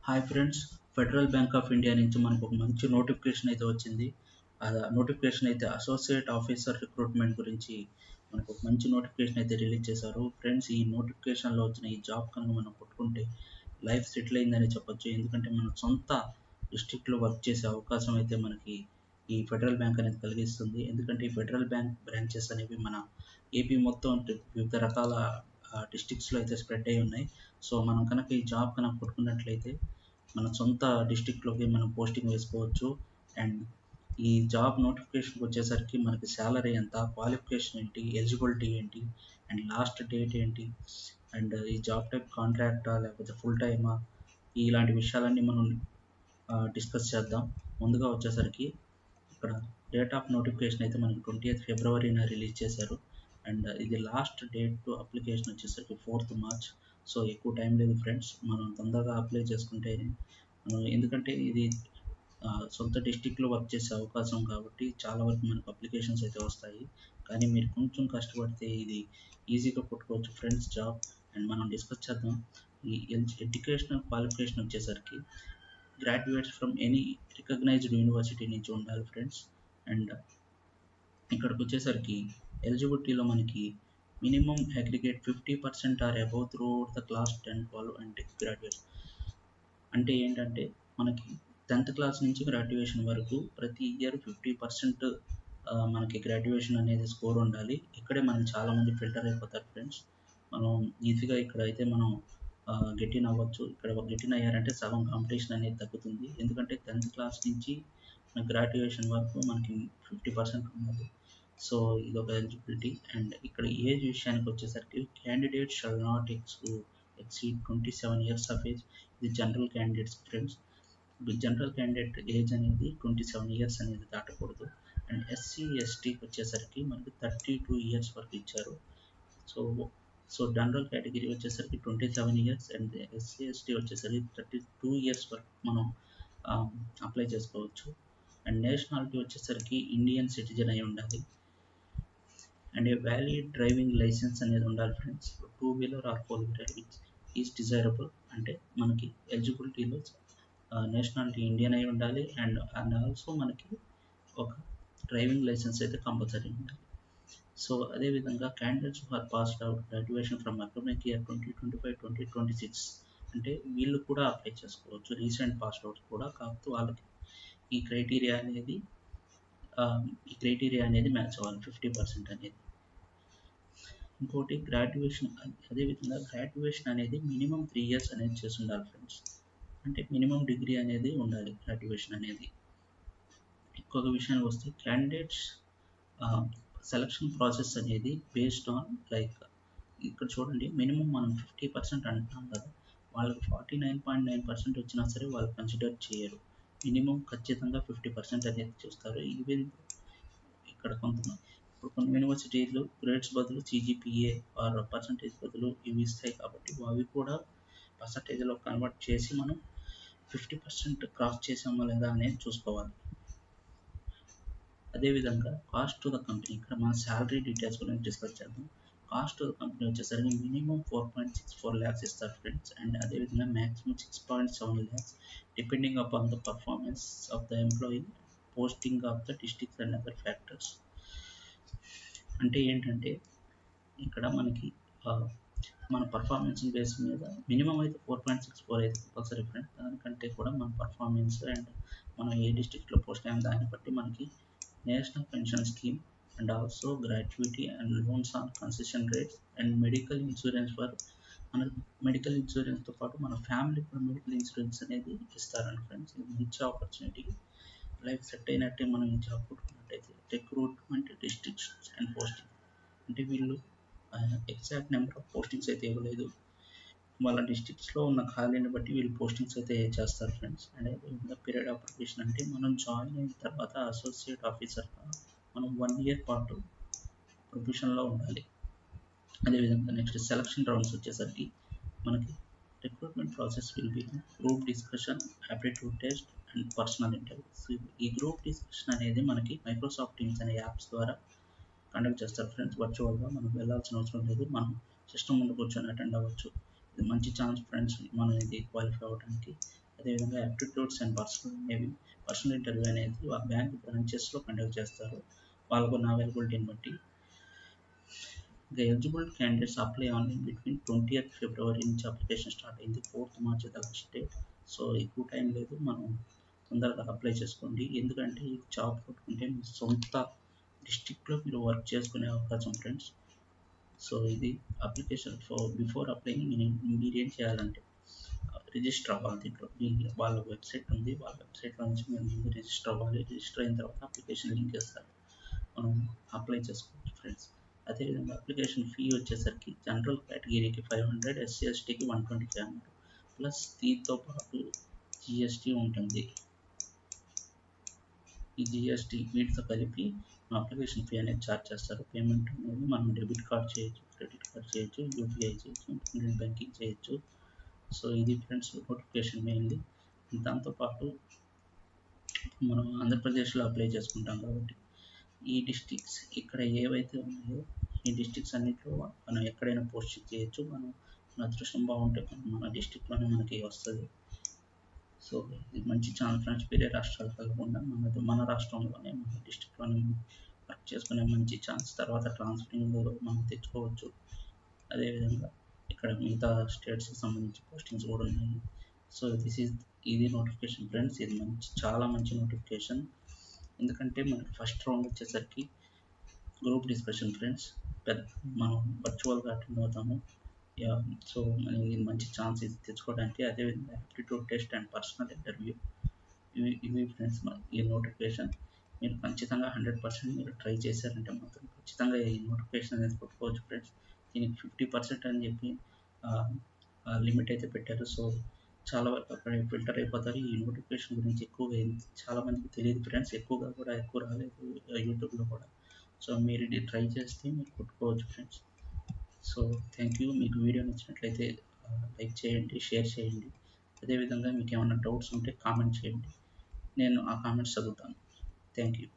Hi friends, federal bank of India నుంచి మనకు ఒక మంచి నోటిఫికేషన్ అయితే వచ్చింది. ఆ నోటిఫికేషన్ అయితే అసోసియేట్ ఆఫీసర్ రిక్రూట్మెంట్ గురించి మనకు ఒక మంచి నోటిఫికేషన్ అయితే రిలీజ్ చేశారు. ఫ్రెండ్స్, ఈ నోటిఫికేషన్లో వచ్చిన ఈ జాబ్ కనుక మనం కొట్టుకుంటే లైఫ్ సెటిల్ అయిందని చెప్పొచ్చు. ఎందుకంటే మన సొంత డిస్ట్రిక్ట్లో వర్క్ చేసే అవకాశం అయితే మనకి ఈ ఫెడరల్ బ్యాంక్ అనేది కలిగిస్తుంది. ఎందుకంటే ఈ ఫెడరల్ బ్యాంక్ బ్రాంచెస్ అనేవి మన ఏపీ మొత్తం వివిధ రకాల డిస్ట్రిక్ట్స్లో అయితే స్ప్రెడ్ అయి ఉన్నాయి. సో మనం కనుక ఈ జాబ్ కనుక కొట్టుకున్నట్లయితే మన సొంత డిస్ట్రిక్ట్లోకి మనం పోస్టింగ్ వేసుకోవచ్చు. అండ్ ఈ జాబ్ నోటిఫికేషన్కి వచ్చేసరికి మనకి శాలరీ ఎంత, క్వాలిఫికేషన్ ఏంటి, ఎలిజిబిలిటీ ఏంటి, అండ్ లాస్ట్ డేట్ ఏంటి, అండ్ ఈ జాబ్ టైప్ కాంట్రాక్టా లేకపోతే ఫుల్ టైమా, ఇలాంటి విషయాలన్నీ మనం డిస్కస్ చేద్దాం. ముందుగా వచ్చేసరికి ఇక్కడ డేట్ ఆఫ్ నోటిఫికేషన్ అయితే మనకి 20th ఫిబ్రవరిన రిలీజ్ చేశారు. అండ్ ఇది లాస్ట్ డేట్ టు అప్లికేషన్ వచ్చేసరికి 4th మార్చ్. సో ఎక్కువ టైం లేదు ఫ్రెండ్స్, మనం తొందరగా అప్లై చేసుకుంటే ఎందుకంటే ఇది సొంత డిస్టిక్లో వర్క్ చేసే అవకాశం కాబట్టి చాలా వరకు మనకు అప్లికేషన్స్ అయితే వస్తాయి. కానీ మీరు కొంచెం కష్టపడితే ఇది ఈజీగా కొట్టుకోవచ్చు ఫ్రెండ్స్ జాబ్. అండ్ మనం డిస్కస్ చేద్దాం. ఈ ఎడ్యుకేషనల్ క్వాలిఫికేషన్ వచ్చేసరికి graduates from any recognised university నుంచి ఉండాలి ఫ్రెండ్స్. అండ్ ఇక్కడికి వచ్చేసరికి ఎలిజిబిలిటీలో మనకి minimum aggregate 50% or above through the class 10, 12 and graduates. అంటే ఏంటంటే మనకి 10th క్లాస్ నుంచి గ్రాడ్యుయేషన్ వరకు ప్రతి ఇయర్ 50% మనకి గ్రాడ్యుయేషన్ అనేది స్కోర్ ఉండాలి. ఇక్కడే మనకి చాలామంది ఫిల్టర్ అయిపోతారు ఫ్రెండ్స్. మనం ఈజీగా ఇక్కడైతే మనం గెట్ ఇన్ అవ్వచ్చు. ఇక్కడ గెట్ ఇన్ అయ్యారంటే సగం కాంపిటీషన్ అనేది తగ్గుతుంది. ఎందుకంటే 10th క్లాస్ నుంచి గ్రాడ్యుయేషన్ వరకు మనకి 50% ఉండాలి. సో ఇదొక ఎలిజిబిలిటీ. అండ్ ఇక్కడ ఏజ్ విషయానికి వచ్చేసరికి candidate shall not exceed 27 years of age. ఇది general candidates friends. General candidate age అనేది 27 ఇయర్స్ అనేది దాటకూడదు. అండ్ ఎస్సీ ఎస్టీకి వచ్చేసరికి మనకి 32 ఇయర్స్ వరకు ఇచ్చారు. సో జనరల్ కేటగిరీ వచ్చేసరికి 27 ఇయర్స్ అండ్ ఎస్సీ ఎస్టీ వచ్చేసరికి 32 ఇయర్స్ వరకు మనం అప్లై చేసుకోవచ్చు. అండ్ నేషనాలిటీ వచ్చేసరికి ఇండియన్ సిటిజన్ అయి ఉండాలి. And a valid driving licence అనేది ఉండాలి friends. 2-wheeler or 4-wheeler which is desirable. అంటే మనకి ఎలిజిబిలిటీలో నేషనాలిటీ ఇండియన్ అయి ఉండాలి. అండ్ ఆల్సో మనకి ఒక డ్రైవింగ్ లైసెన్స్ అయితే కంపల్సరీ ఉండాలి. సో అదేవిధంగా candidates who are passed out graduation from academic year 2025-2026 అంటే వీళ్ళు కూడా అప్లై చేసుకోవచ్చు. రీసెంట్ పాస్డ్ అవుట్ కూడా, కాకపోతే వాళ్ళకి ఈ క్రైటీరియా అనేది మ్యాచ్ అవ్వాలి 50% అనేది. ఇంకోటి అదేవిధంగా గ్రాడ్యుయేషన్ అనేది మినిమం 3 years అనేది చేసి ఉండాలి ఫ్రెండ్స్. అంటే మినిమం డిగ్రీ అనేది ఉండాలి గ్రాడ్యుయేషన్ అనేది. ఇంకొక విషయానికి వస్తే క్యాండిడేట్స్ సెలక్షన్ ప్రాసెస్ అనేది బేస్డ్ ఆన్ ఇక్కడ చూడండి, మినిమం మనం 50% అంటున్నాం కదా, వాళ్ళకి 49.9% వచ్చినా సరే వాళ్ళు కన్సిడర్ చేయరు. మినిమం ఖచ్చితంగా 50% అనేది చూస్తారు. ఈవెన్ ఇక్కడ ఇప్పుడు కొన్ని యూనివర్సిటీలు గ్రేడ్స్ బదులు CGPA ఆర్ పర్సంటేజ్ బదులు ఇవి ఇస్తాయి కాబట్టి అవి కూడా పర్సంటేజ్లో కన్వర్ట్ చేసి మనం 50% క్రాస్ చేసామా లేదా అనేది చూసుకోవాలి. అదేవిధంగా కాస్ట్ టు ద కంపెనీ, ఇక్కడ మన శాలరీ డీటెయిల్స్ గురించి డిస్కస్ చేద్దాం. కాస్ట్ టు ద కంపెనీ వచ్చేసరికి మినిమం 4.64 lakhs ఇస్తారు ఫ్రెండ్స్. అండ్ అదేవిధంగా maximum 6.7 lakhs depending upon the performance of the employee, posting of the districts and other factors. అంటే ఏంటంటే ఇక్కడ మనకి మన పర్ఫార్మెన్స్ బేస్ మీద మినిమం అయితే 4.64 అయితే కంపల్సరీ ఫ్రెండ్స్. దానికంటే కూడా మన పర్ఫార్మెన్స్ అండ్ మనం ఏ డిస్ట్రిక్ట్లో పోస్ట్ అయిన దాన్ని బట్టి మనకి national pension scheme and also gratuity and loans on concession rates and medical insurance మన మెడికల్ ఇన్సూరెన్స్తో పాటు మన ఫ్యామిలీ కూడా మెడికల్ ఇన్సూరెన్స్ అనేది ఇస్తారండి ఫ్రెండ్స్. ఇది మంచి ఆపర్చునిటీ. లైఫ్ సెట్ అయినట్టే మనం ఈ జాబ్ కొట్టుకున్నట్టయితే. రిక్రూట్మెంట్ డిస్ట్రిక్ట్స్ అండ్ పోస్టింగ్ అంటే వీళ్ళు ఎగ్జాక్ట్ నెంబర్ ఆఫ్ పోస్టింగ్స్ అయితే ఇవ్వలేదు. వాళ్ళ డిస్ట్రిక్ట్స్లో ఉన్న ఖాళీని బట్టి వీళ్ళు పోస్టింగ్స్ అయితే చేస్తారు friends. And period of probation అంటే మనం జాయిన్ అయిన తర్వాత అసోసియేట్ ఆఫీసర్గా మనం 1 year పాటు ప్రొబేషన్లో ఉండాలి. అదేవిధంగా నెక్స్ట్ సెలక్షన్ రౌండ్స్ వచ్చేసరికి మనకి recruitment process will be group discussion, aptitude test and personal interviews. ఈ గ్రూప్ డిస్కషన్ అనేది మనకి మైక్రోసాఫ్ట్ టీమ్స్ అనే యాప్స్ ద్వారా కండక్ట్ చేస్తారు ఫ్రెండ్స్. వర్చువల్గా మనం వెళ్ళాల్సిన అవసరం లేదు, మనం సిస్టమ్ ముందు కూర్చొని అటెండ్ అవ్వచ్చు. ఇది మంచి ఛాన్స్ ఫ్రెండ్స్ మనం ఇది క్వాలిఫై అవ్వడానికి. అదేవిధంగా యాప్టిట్యూడ్స్ అండ్ పర్సనల్ ఇంటర్వ్యూ అనేది బ్యాంక్ బ్రాంచెస్లో కండక్ట్ చేస్తారు వాళ్ళకున్న అవైలబిలిటీని బట్టి. The eligible candidates apply online between 20th February నుంచి అప్లికేషన్ స్టార్ట్ అయింది. 4th March the last date. So ఎక్కువ టైం లేదు, మనం తొందరగా అప్లై చేసుకోండి. ఎందుకంటే ఈ జాబ్ కొట్టుకుంటే మీ సొంత డిస్టిక్లో మీరు వర్క్ చేసుకునే అవకాశం ఫ్రెండ్స్. సో ఇది అప్లికేషన్ బిఫోర్ అప్లైయింగ్ మీరేం చేయాలంటే రిజిస్టర్ అవ్వాలి. దీంట్లో వాళ్ళ వెబ్సైట్ ఉంది, వాళ్ళ వెబ్సైట్లో నుంచి మీరు ముందు రిజిస్టర్ అవ్వాలి. రిజిస్టర్ అయిన తర్వాత అప్లికేషన్ లింక్ ఇస్తారు, మనం అప్లై చేసుకోవచ్చు ఫ్రెండ్స్. అదేవిధంగా అప్లికేషన్ ఫీ వచ్చేసరికి జనరల్ కేటగిరీకి 500, ఎస్సీ ఎస్టీకి 125 అన్నమాట. ప్లస్ దీంతో పాటు జిఎస్టీ ఉంటుంది. ఈ జిఎస్టీ వీటితో కలిపి అప్లికేషన్ ఫీ అనేది ఛార్జ్ చేస్తారు. పేమెంట్ అనేది మనం డెబిట్ కార్డ్ చేయొచ్చు, క్రెడిట్ కార్డ్ చేయొచ్చు, యూపీఐ చేయొచ్చు, ఇంటర్నెట్ బ్యాంకింగ్ చేయొచ్చు. సో ఇది ఫ్రెండ్స్ నోటిఫికేషన్ మెయిన్లీ. దాంతోపాటు మనం ఆంధ్రప్రదేశ్లో అప్లై చేసుకుంటాం కాబట్టి ఈ డిస్ట్రిక్ట్స్ ఇక్కడ ఏవైతే ఉన్నాయో ఈ డిస్ట్రిక్ట్స్ అన్నింటిలో మనం ఎక్కడైనా పోస్ట్ చేయొచ్చు. మన అదృష్టం బాగుంటే మన డిస్ట్రిక్ట్లోనే మనకి వస్తుంది. సో ఇది మంచి ఛాన్స్ ఫ్రెండ్స్. వేరే రాష్ట్రాలు కాకుండా మన రాష్ట్రంలోనే మన డిస్ట్రిక్ట్లోనే వర్క్ చేసుకునే మంచి ఛాన్స్. తర్వాత ట్రాన్స్ఫరింగ్ మనం తెచ్చుకోవచ్చు. అదేవిధంగా ఇక్కడ మిగతా స్టేట్స్కి సంబంధించి పోస్టింగ్స్ కూడా ఉన్నాయి. సో ఇది నోటిఫికేషన్ ఫ్రెండ్స్. ఇది చాలా మంచి నోటిఫికేషన్. ఎందుకంటే మనకి ఫస్ట్ రౌండ్ వచ్చేసరికి గ్రూప్ డిస్కషన్ ఫ్రెండ్స్. మనం వర్చువల్గా అటెండ్ అవుతాము. సో ఇది మంచి ఛాన్స్ ఇది తెచ్చుకోవడానికి. అదేవిధంగా aptitude test and personal interview ఇవి ఫ్రెండ్స్ ఈ నోటిఫికేషన్. మీరు ఖచ్చితంగా 100% మీరు ట్రై చేశారంటే మాత్రం ఖచ్చితంగా ఈ నోటిఫికేషన్ అనేది కొట్టుకోవచ్చు ఫ్రెండ్స్. దీనికి 50% అని చెప్పి లిమిట్ అయితే పెట్టారు. సో చాలా వరకు అక్కడ ఫిల్టర్ అయిపోతారు. ఈ నోటిఫికేషన్ గురించి ఎక్కువగా చాలామందికి తెలియదు ఫ్రెండ్స్. ఎక్కువ రాలేదు యూట్యూబ్లో కూడా. సో మీరు ఇది ట్రై చేస్తే మీరు కొట్టుకోవచ్చు ఫ్రెండ్స్. So thank you. మీకు వీడియో నచ్చినట్లయితే లైక్ చేయండి, షేర్ చేయండి. అదేవిధంగా మీకు ఏమైనా డౌట్స్ ఉంటే కామెంట్ చేయండి, నేను ఆ కామెంట్స్ చదువుతాను. Thank you.